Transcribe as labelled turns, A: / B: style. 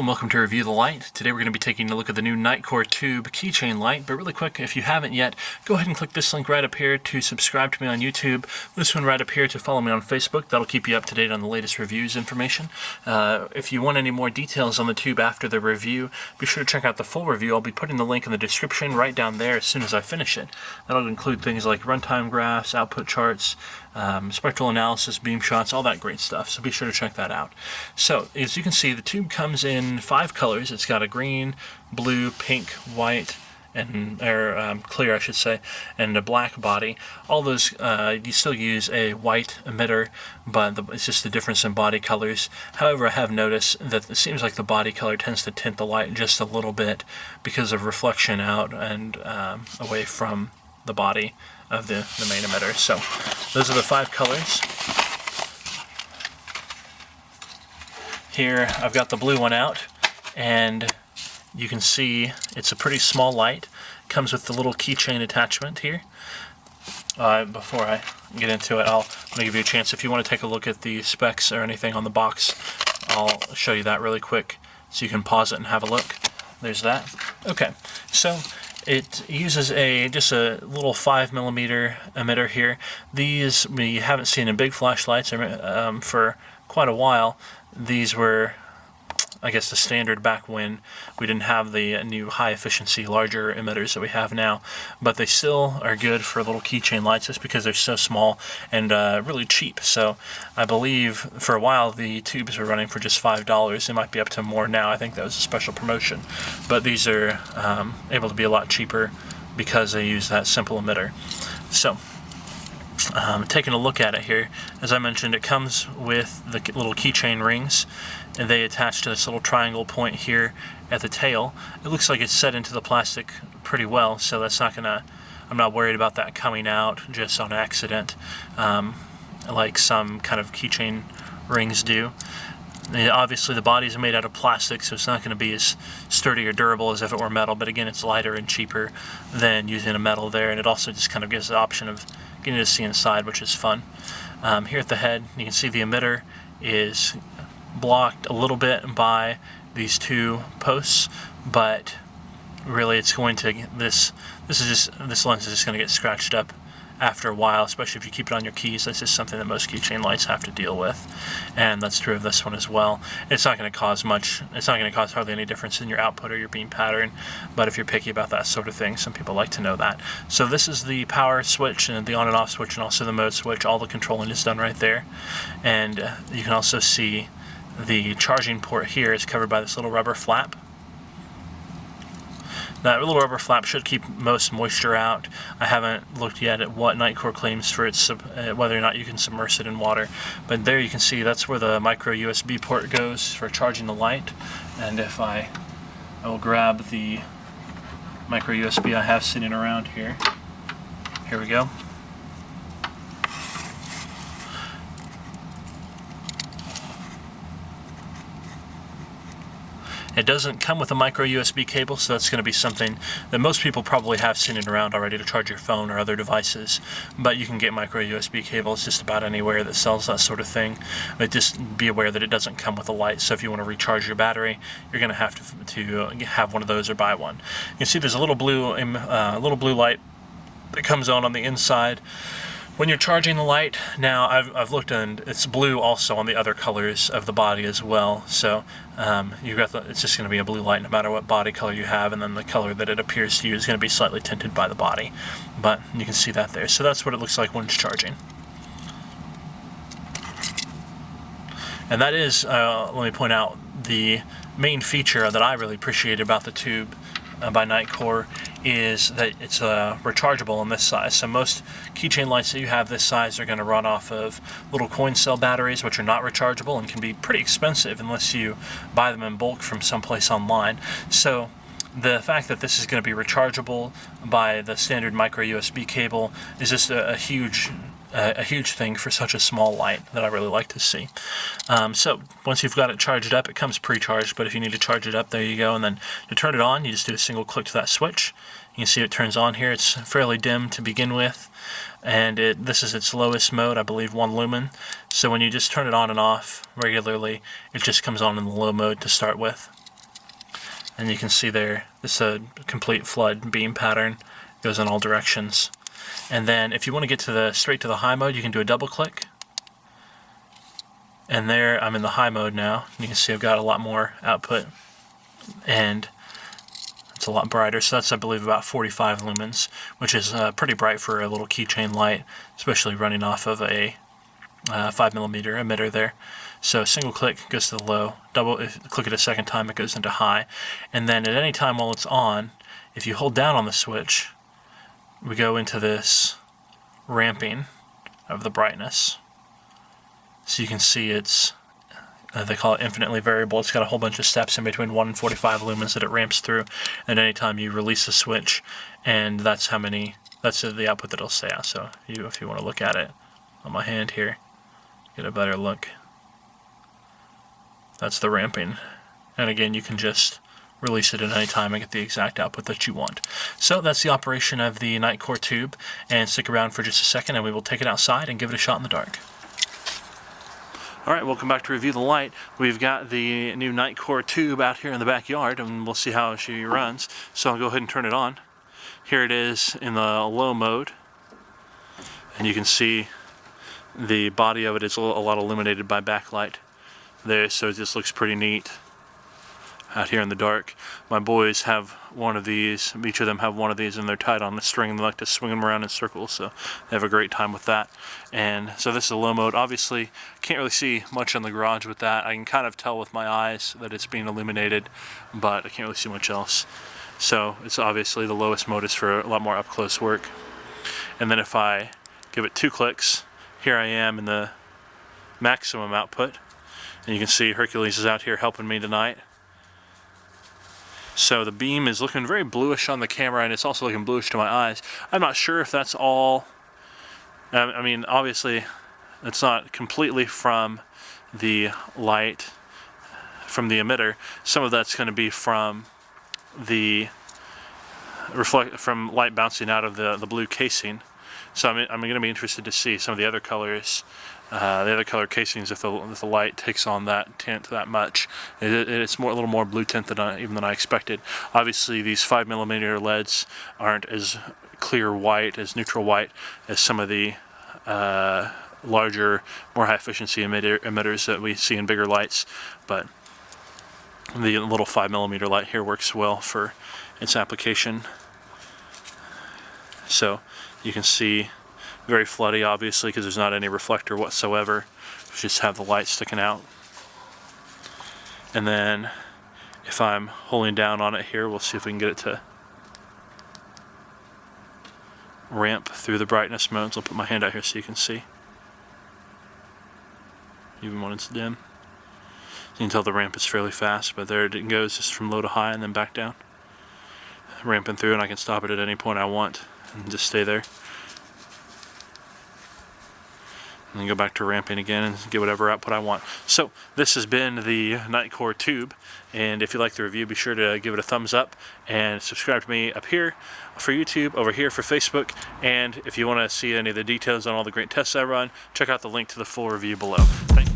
A: and welcome to Review the Light. Today we're going to be taking a look at the new Nitecore Tube Keychain light, but really quick, if you haven't yet, go ahead and click this link right up here to subscribe to me on YouTube, this one right up here to follow me on Facebook. That'll keep you up to date on the latest reviews information. If you want any more details on the tube after the review, be sure to check out the full review. I'll be putting the link in the description right down there as soon as I finish it. That'll include things like runtime graphs, output charts, spectral analysis, beam shots, all that great stuff, so be sure to check that out. So, as you can see, the tube comes in 5 colors. It's got a green, blue, pink, white, and clear, I should say, and a black body. All those, you still use a white emitter, but it's just the difference in body colors. However, I have noticed that it seems like the body color tends to tint the light just a little bit because of reflection out and away from the body of the main emitter. So those are the 5 colors. Here I've got the blue one out, and you can see it's a pretty small light. It comes with the little keychain attachment here. Before I get into it, I'm going to give you a chance. If you want to take a look at the specs or anything on the box, I'll show you that really quick so you can pause it and have a look. There's that. Okay, so it uses just a little 5mm emitter here. These we haven't seen in big flashlights for quite a while. These were, I guess, the standard back when we didn't have the new high efficiency larger emitters that we have now, but they still are good for little keychain lights just because they're so small and really cheap. So I believe for a while the tubes were running for just $5. It might be up to more now. I think that was a special promotion, but these are able to be a lot cheaper because they use that simple emitter. So taking a look at it here, as I mentioned, it comes with the little keychain rings, and they attach to this little triangle point here at the tail. It looks like it's set into the plastic pretty well, so that's not gonna, I'm not worried about that coming out just on accident, like some kind of keychain rings do. Obviously the bodies are made out of plastic, so it's not going to be as sturdy or durable as if it were metal, but again, it's lighter and cheaper than using a metal there, and it also just kind of gives the option of getting to see inside, which is fun. Here at the head, you can see the emitter is blocked a little bit by these 2 posts, but really it's going to, this lens is just going to get scratched up after a while, especially if you keep it on your keys. That's just something that most keychain lights have to deal with, and that's true of this one as well. It's not going to cause much, it's not going to cause hardly any difference in your output or your beam pattern, but if you're picky about that sort of thing, some people like to know that. So this is the power switch and the on and off switch, and also the mode switch. All the controlling is done right there, and you can also see the charging port here is covered by this little rubber flap. That little rubber flap should keep most moisture out. I haven't looked yet at what Nitecore claims for its whether or not you can submerge it in water, but there you can see that's where the micro USB port goes for charging the light. And if I will grab the micro USB I have sitting around here. Here we go. It doesn't come with a micro USB cable, so that's going to be something that most people probably have sitting around already to charge your phone or other devices. But you can get micro USB cables just about anywhere that sells that sort of thing. But just be aware that it doesn't come with a light, so if you want to recharge your battery, you're going to have to have one of those or buy one. You can see there's a little blue light that comes on the inside when you're charging the light. Now I've looked, and it's blue also on the other colors of the body as well, so it's just going to be a blue light no matter what body color you have, and then the color that it appears to you is going to be slightly tinted by the body, but you can see that there. So that's what it looks like when it's charging. And that is, let me point out, the main feature that I really appreciate about the tube by Nitecore is that it's rechargeable in this size. So most keychain lights that you have this size are going to run off of little coin cell batteries, which are not rechargeable and can be pretty expensive unless you buy them in bulk from someplace online. So the fact that this is going to be rechargeable by the standard micro USB cable is just a huge thing for such a small light that I really like to see. So once you've got it charged up, it comes pre-charged, but if you need to charge it up, there you go. And then to turn it on, you just do a single click to that switch. You can see it turns on here. It's fairly dim to begin with, and this is its lowest mode, I believe 1 lumen. So when you just turn it on and off regularly, it just comes on in the low mode to start with. And you can see there, this is a complete flood beam pattern, goes in all directions. And then if you want to get to straight to the high mode, you can do a double click. And there, I'm in the high mode now. You can see I've got a lot more output, and it's a lot brighter. So that's, I believe, about 45 lumens, which is pretty bright for a little keychain light, especially running off of a 5mm emitter there. So single click goes to the low, if you click it a second time it goes into high, and then at any time while it's on, if you hold down on the switch, we go into this ramping of the brightness. So you can see it's, they call it infinitely variable. It's got a whole bunch of steps in between 1 and 45 lumens that it ramps through, and anytime you release the switch, and that's the output that it'll stay at. So if you want to look at it on my hand here, get a better look. That's the ramping. And again, you can just release it at any time and get the exact output that you want. So that's the operation of the Nitecore tube, and stick around for just a second and we will take it outside and give it a shot in the dark. Alright, welcome back to Review the Light. We've got the new Nitecore tube out here in the backyard, and we'll see how she runs. So I'll go ahead and turn it on. Here it is in the low mode, and you can see the body of it is a lot illuminated by backlight there, so it just looks pretty neat out here in the dark. My boys have one of these, each of them have one of these, and they're tied on a string, and they like to swing them around in circles, so they have a great time with that. And so this is a low mode. Obviously, can't really see much in the garage with that. I can kind of tell with my eyes that it's being illuminated, but I can't really see much else. So it's obviously the lowest mode is for a lot more up close work. And then if I give it 2 clicks, here I am in the maximum output, and you can see Hercules is out here helping me tonight. So the beam is looking very bluish on the camera, and it's also looking bluish to my eyes. I'm not sure if that's all, I mean, obviously it's not completely from the light, from the emitter. Some of that's going to be from the from light bouncing out of the blue casing. So I'm going to be interested to see some of the other colors, the other color casings, if the light takes on that tint that much. It's a little more blue tint even than I expected. Obviously, these 5mm LEDs aren't as clear white, as neutral white, as some of the larger, more high efficiency emitters that we see in bigger lights, but the little 5mm light here works well for its application. So you can see very floody, obviously, because there's not any reflector whatsoever. We just have the light sticking out. And then if I'm holding down on it here, we'll see if we can get it to ramp through the brightness modes. I'll put my hand out here so you can see, even when it's dim. You can tell the ramp is fairly fast, but there it goes, just from low to high and then back down. Ramping through, and I can stop it at any point I want and just stay there. And then go back to ramping again and get whatever output I want. So this has been the Nitecore tube, and if you like the review, be sure to give it a thumbs up and subscribe to me up here for YouTube, over here for Facebook, and if you want to see any of the details on all the great tests I run, check out the link to the full review below. Thank you.